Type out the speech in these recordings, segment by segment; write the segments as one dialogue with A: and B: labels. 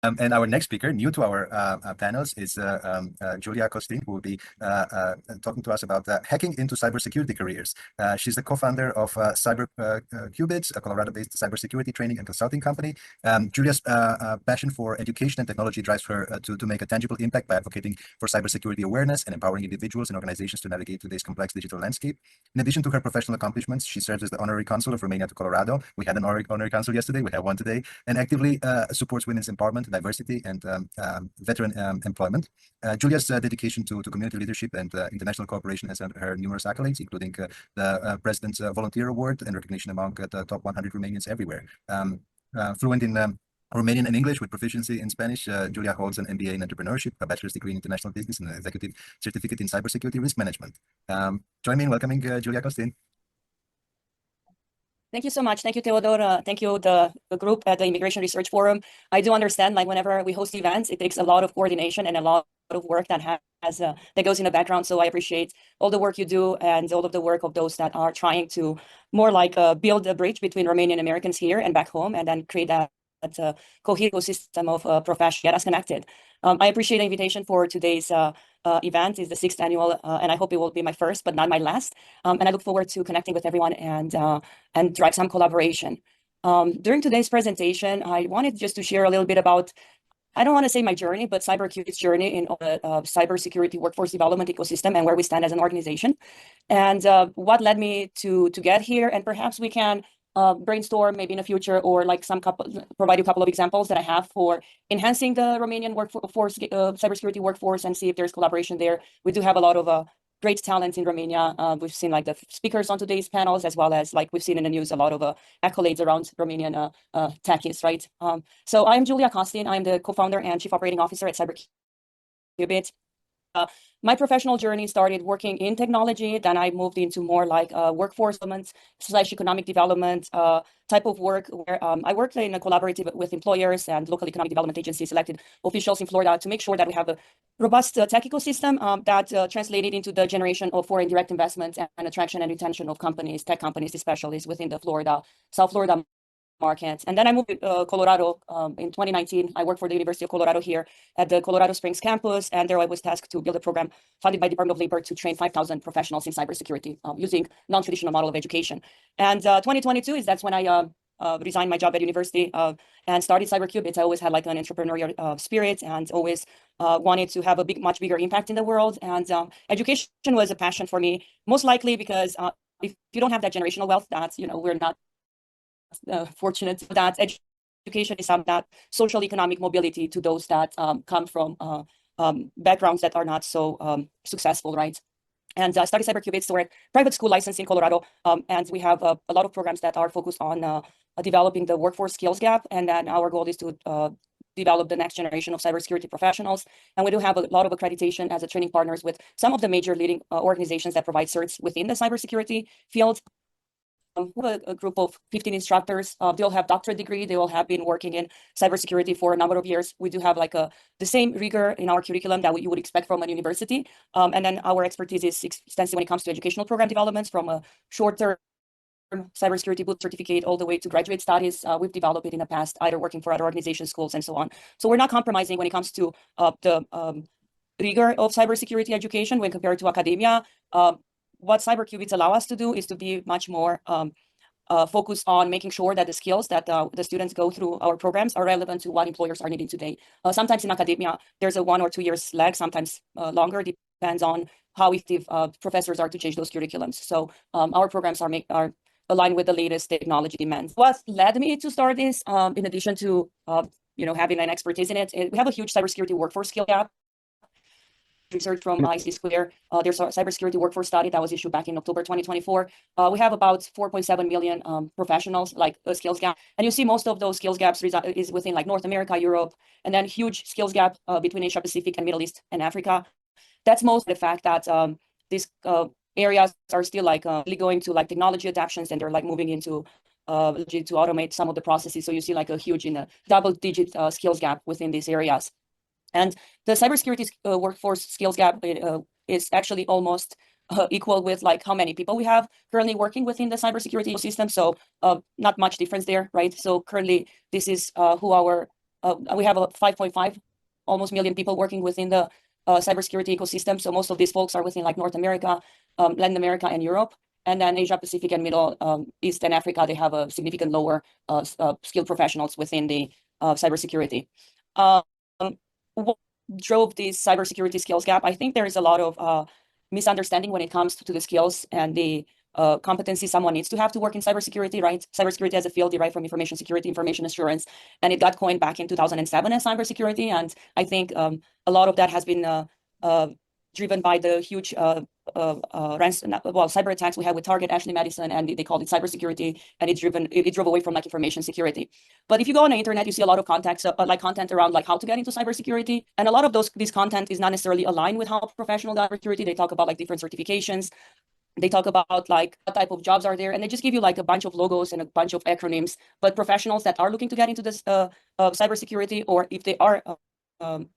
A: And our next speaker, new to our panels, is Julia Costin, who will be talking to us about hacking into cybersecurity careers. She's the co-founder of Qubits, a Colorado-based cybersecurity training and consulting company. Julia's passion for education and technology drives her to make a tangible impact by advocating for cybersecurity awareness and empowering individuals and organizations to navigate today's complex digital landscape. In addition to her professional accomplishments, she serves as the Honorary Consul of Romania to Colorado. We had an Honorary Consul yesterday, we have one today, and actively supports women's empowerment, diversity, and veteran employment. Julia's dedication to community leadership and international cooperation has earned her numerous accolades, including the President's Volunteer Award and recognition among the top 100 Romanians everywhere. Fluent in Romanian and English with proficiency in Spanish, Julia holds an MBA in entrepreneurship, a bachelor's degree in international business, and an executive certificate in cybersecurity risk management. Join me in welcoming Julia Costin.
B: Thank you so much. Thank you, Theodore. Thank you, the group at the Immigration Research Forum. I do understand, like, whenever we host events, it takes a lot of coordination and a lot of work that that goes in the background. So I appreciate all the work you do and all of the work of those that are trying to more like build a bridge between Romanian Americans here and back home, and then create that cohesive system of profession, get us connected. I appreciate the invitation for today's event. It's the 6th annual, and I hope it will be my first, but not my last. And I look forward to connecting with everyone and drive some collaboration. During today's presentation, I wanted just to share a little bit about, I don't want to say my journey, but CyberQ's journey in the cybersecurity workforce development ecosystem and where we stand as an organization, and what led me to get here. And perhaps we can brainstorm maybe in the future, or like provide you a couple of examples that I have for enhancing the Romanian workforce, cybersecurity workforce, and see if there's collaboration there. We do have a lot of great talent in Romania. We've seen like the speakers on today's panels, as well as like we've seen in the news a lot of accolades around Romanian techies, right? So I'm Julia Costin. I'm the co-founder and chief operating officer at Cybersecurity. My professional journey started working in technology. Then I moved into more like workforce development / economic development type of work, where I worked in a collaborative with employers and local economic development agencies, elected officials in Florida, to make sure that we have a robust tech ecosystem that translated into the generation of foreign direct investments and attraction and retention of companies, tech companies, especially within the South Florida market. And then I moved to Colorado in 2019. I worked for the University of Colorado here at the Colorado Springs campus, and there I was tasked to build a program funded by the Department of Labor to train 5,000 professionals in cybersecurity using non-traditional model of education. And 2022 that's when I resigned my job at university and started Qubits. I always had like an entrepreneurial spirit and always wanted to have a much bigger impact in the world. And education was a passion for me, most likely because if you don't have that generational wealth, that's, we're not fortunate that education is that social economic mobility to those that come from backgrounds that are not so successful, right? And I started Cyberqubits. We're a private school license in Colorado, and we have a lot of programs that are focused on developing the workforce skills gap. And then our goal is to develop the next generation of cybersecurity professionals. And we do have a lot of accreditation as a training partners with some of the major leading organizations that provide certs within the cybersecurity field. We have a group of 15 instructors. They all have doctorate degree. They all have been working in cybersecurity for a number of years. We do have like the same rigor in our curriculum that you would expect from a university. And then our expertise is extensive when it comes to educational program developments, from a short-term cybersecurity boot certificate all the way to graduate studies. We've developed it in the past, either working for other organizations, schools, and so on. So we're not compromising when it comes to the rigor of cybersecurity education when compared to academia. What CyberQubits allow us to do is to be much more focused on making sure that the skills that the students go through our programs are relevant to what employers are needing today. Sometimes in academia, there's a 1 or 2 years lag, sometimes longer, depends on how effective professors are to change those curriculums. So our programs are aligned with the latest technology demands. What led me to start this, in addition to having an expertise in it, we have a huge cybersecurity workforce skill gap. Research from IC Square. There's a cybersecurity workforce study that was issued back in October 2024. We have about 4.7 million professionals, like a skills gap. And you see most of those skills gaps is within like North America, Europe, and then huge skills gap between Asia Pacific and Middle East and Africa. That's mostly the fact that these areas are still like going to like technology adaptations, and they're like moving into to automate some of the processes. So you see like a huge double-digit skills gap within these areas. And the cybersecurity workforce skills gap is actually almost equal with like how many people we have currently working within the cybersecurity ecosystem. So not much difference there, right? So currently, this is who our we have a 5.5 almost million people working within the cybersecurity ecosystem. So most of these folks are within like North America, Latin America, and Europe. And then Asia Pacific and Middle East and Africa, they have a significant lower skilled professionals within the cybersecurity. What drove this cybersecurity skills gap? I think there is a lot of misunderstanding when it comes to the skills and the competency someone needs to have to work in cybersecurity, right? Cybersecurity as a field derived from information security, information assurance, and it got coined back in 2007 as cybersecurity. And I think a lot of that has been driven by the huge cyber attacks we had with Target, Ashley Madison, and they called it cybersecurity, and it drove away from like information security. But if you go on the internet, you see a lot of content around like how to get into cybersecurity, and a lot of this content is not necessarily aligned with how professional cybersecurity. They talk about like different certifications. They talk about like what type of jobs are there, and they just give you like a bunch of logos and a bunch of acronyms. But professionals that are looking to get into this cybersecurity, or if they are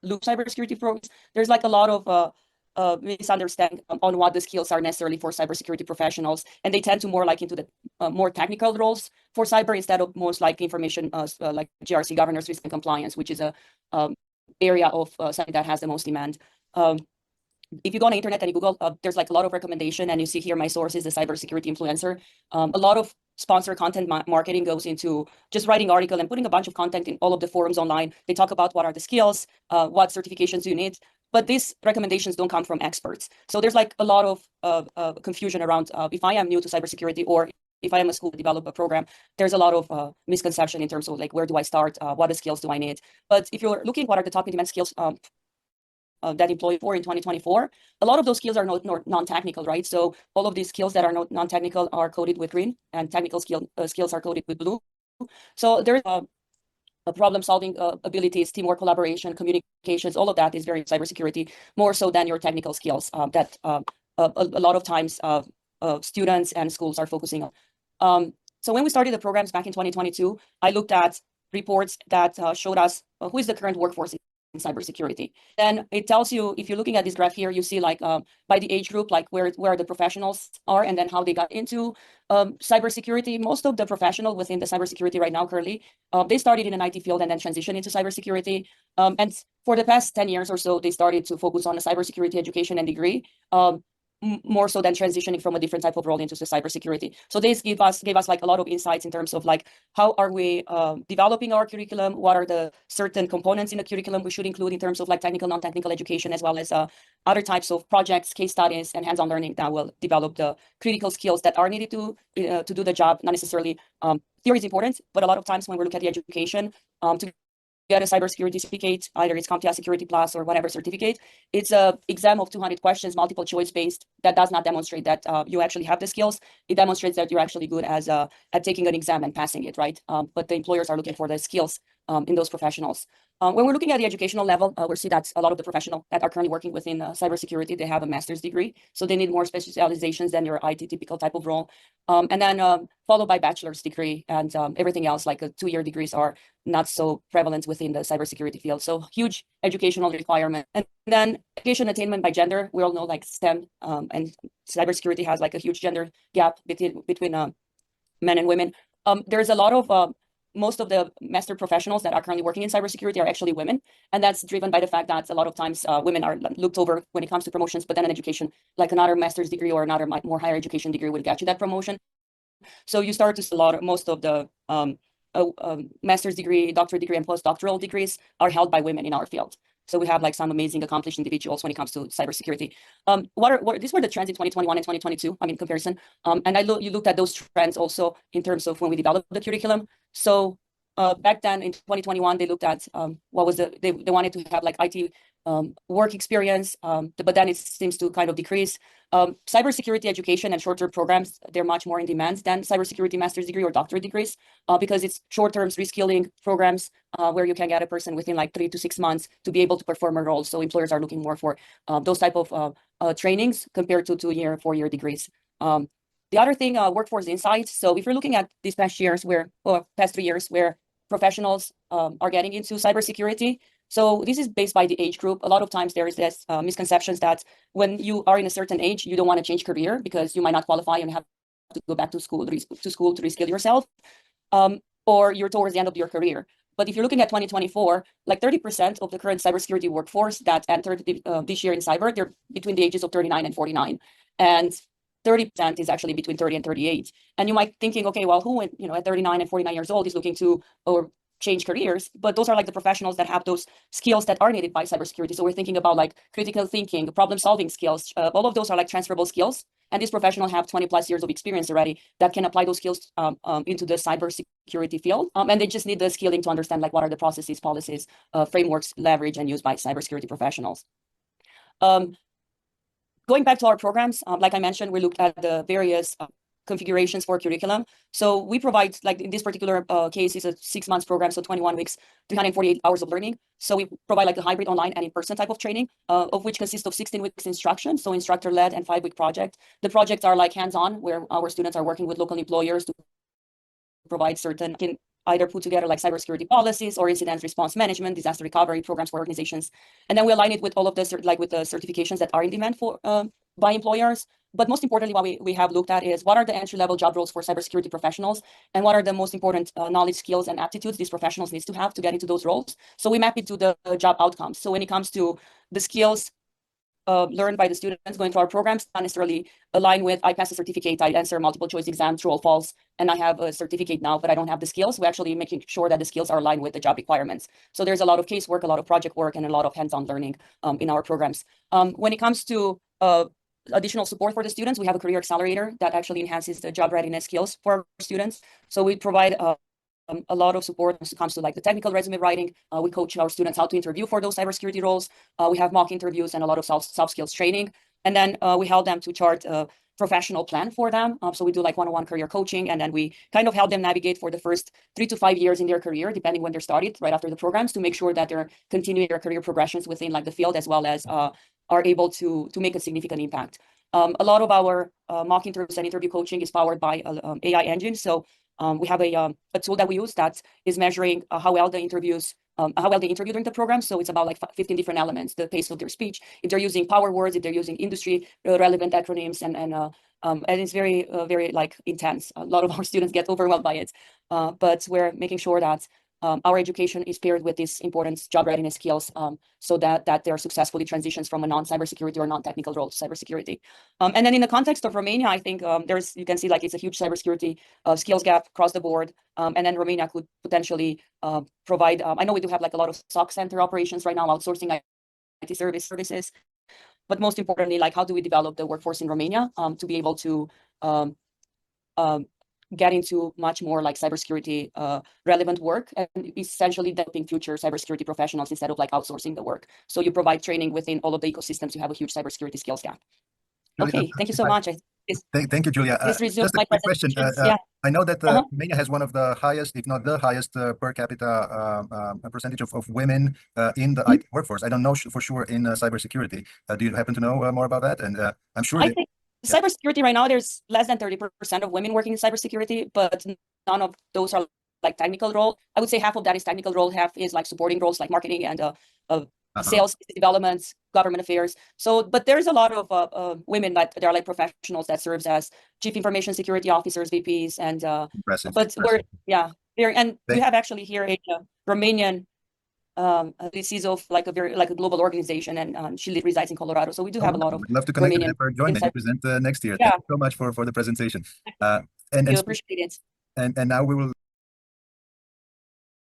B: loop cybersecurity programs, there's like a lot of misunderstanding on what the skills are necessarily for cybersecurity professionals, and they tend to more like into the more technical roles for cyber instead of most like information like GRC, governance, risk and compliance, which is a area of something that has the most demand. If you go on the internet and you Google, there's like a lot of recommendation, and you see here my source is the cybersecurity influencer. A lot of sponsored content marketing goes into just writing article and putting a bunch of content in all of the forums online. They talk about what are the skills, what certifications you need, but these recommendations don't come from experts. So there's like a lot of confusion around if I am new to cybersecurity or if I am a school to develop a program, there's a lot of misconception in terms of like, where do I start? What skills do I need? But if you're looking what are the top in-demand skills that employed for in 2024, a lot of those skills are non-technical, right? So all of these skills that are non-technical are coded with green, and technical skills are coded with blue. So there's problem-solving abilities, teamwork, collaboration, communications, all of that is very cybersecurity, more so than your technical skills that a lot of times students and schools are focusing on. So when we started the programs back in 2022, I looked at reports that showed us who is the current workforce in cybersecurity. Then it tells you, if you're looking at this graph here, you see like by the age group, like where the professionals are, and then how they got into cybersecurity. Most of the professionals within the cybersecurity right now currently, they started in an IT field and then transitioned into cybersecurity. And for the past 10 years or so, they started to focus on a cybersecurity education and degree. More so than transitioning from a different type of role into the cybersecurity. So this gave us like a lot of insights in terms of like how are we developing our curriculum, what are the certain components in the curriculum we should include in terms of like technical, non-technical education, as well as other types of projects, case studies, and hands-on learning that will develop the critical skills that are needed to do the job. Not necessarily theory is important, but a lot of times when we look at the education to get a cybersecurity certificate, either it's CompTIA Security Plus or whatever certificate, it's a exam of 200 questions, multiple choice based. That does not demonstrate that you actually have the skills. It demonstrates that you're actually good as at taking an exam and passing it, right? But the employers are looking for the skills in those professionals. When we're looking at the educational level, we see that a lot of the professionals that are currently working within cybersecurity, they have a master's degree. So they need more specializations than your IT typical type of role. And then followed by bachelor's degree, and everything else, like 2-year degrees are not so prevalent within the cybersecurity field. So huge educational requirement. And then education attainment by gender, we all know like STEM and cybersecurity has like a huge gender gap between men and women. There's a lot of most of the master professionals that are currently working in cybersecurity are actually women. And that's driven by the fact that a lot of times women are looked over when it comes to promotions, but then an education, like another master's degree or another more higher education degree would get you that promotion. So you start to see most of the master's degree, doctorate degree, and postdoctoral degrees are held by women in our field. So we have like some amazing accomplished individuals when it comes to cybersecurity. These were the trends in 2021 and 2022, I mean, comparison. And you looked at those trends also in terms of when we developed the curriculum. So back then in 2021, they looked at what was they wanted to have like IT work experience, but then it seems to kind of decrease. Cybersecurity education and short-term programs, they're much more in demand than cybersecurity master's degree or doctorate degrees because it's short-term reskilling programs where you can get a person within like 3 to 6 months to be able to perform a role. So employers are looking more for those type of trainings compared to 2-year, 4-year degrees. The other thing, workforce insights. So if you're looking at these past 3 years where professionals are getting into cybersecurity, so this is based by the age group. A lot of times there is this misconceptions that when you are in a certain age, you don't want to change career because you might not qualify and have to go back to school to reskill yourself, or you're towards the end of your career. But if you're looking at 2024, like 30% of the current cybersecurity workforce that entered this year in cyber, they're between the ages of 39 and 49. And 30% is actually between 30 and 38. And you might thinking, okay, well, who, you know, at 39 and 49 years old is looking to or change careers? But those are like the professionals that have those skills that are needed by cybersecurity. So we're thinking about like critical thinking, problem solving skills. All of those are like transferable skills. And these professionals have 20 plus years of experience already that can apply those skills into the cybersecurity field. And they just need the skilling to understand like what are the processes, policies, frameworks, leverage and used by cybersecurity professionals. Going back to our programs, like I mentioned, we looked at the various configurations for curriculum. So we provide, like in this particular case, is a 6 months program, so 21 weeks, 348 hours of learning. So we provide like a hybrid online and in-person type of training, of which consists of 16 weeks instruction, so instructor-led and 5-week project. The projects are like hands-on, where our students are working with local employers to provide certain, can either put together like cybersecurity policies or incident response management, disaster recovery programs for organizations. And then we align it with all of the like with the certifications that are in demand for by employers. But most importantly, what we have looked at is what are the entry-level job roles for cybersecurity professionals and what are the most important knowledge, skills, and aptitudes these professionals need to have to get into those roles. So we map it to the job outcomes. So when it comes to the skills learned by the students going through our programs, not necessarily align with, I pass a certificate, I answer multiple choice exams, true or false, and I have a certificate now, but I don't have the skills. We're actually making sure that the skills are aligned with the job requirements. So there's a lot of casework, a lot of project work, and a lot of hands-on learning in our programs. When it comes to additional support for the students, we have a career accelerator that actually enhances the job readiness skills for our students. So we provide a lot of support when it comes to like the technical resume writing. We coach our students how to interview for those cybersecurity roles. We have mock interviews and a lot of soft skills training. And then we help them to chart a professional plan for them. So we do like one-on-one career coaching, and then we kind of help them navigate for the first 3 to 5 years in their career, depending when they're started, right after the programs, to make sure that they're continuing their career progressions within like the field, as well as are able to make a significant impact. A lot of our mock interviews and interview coaching is powered by AI engine. So we have a tool that we use that is measuring how well they interview during the program. So it's about like 15 different elements: the pace of their speech, if they're using power words, if they're using industry relevant acronyms, and it's very like intense. A lot of our students get overwhelmed by it, but we're making sure that our education is paired with these important job readiness skills, so that they're successfully transitions from a non-cybersecurity or non-technical role to cybersecurity. And then in the context of Romania, I think you can see like it's a huge cybersecurity skills gap across the board. And then Romania could potentially provide, I know we do have like a lot of SOC center operations right now, outsourcing IT services. But most importantly, like how do we develop the workforce in Romania to be able to get into much more like cybersecurity relevant work, and essentially developing future cybersecurity professionals instead of like outsourcing the work. So you provide training within all of the ecosystems. You have a huge cybersecurity skills gap. Okay, thank you so much.
A: Thank you, Julia.
B: This resumes
A: Just a
B: my
A: quick question.
B: Yeah.
A: I know that Romania has one of the highest, if not the highest, per capita percentage of women in the IT workforce. I don't know for sure in cybersecurity. Do you happen to know more about that? And I'm sure
B: I think cybersecurity right now, there's less than 30% of women working in cybersecurity, but none of those are like technical role. I would say half of that is technical role, half is like supporting roles like marketing and sales, development, government affairs. So, but there's a lot of women that they're like professionals that serves as chief information security officers, VPs, and but we're we have actually here a Romanian this is of like a global organization, and she resides in Colorado. So we do have a lot of.
A: I'd love to connect with her, join me, present next year.
B: Yeah.
A: Thank you so much for the presentation.
B: And appreciate it.
A: And now we will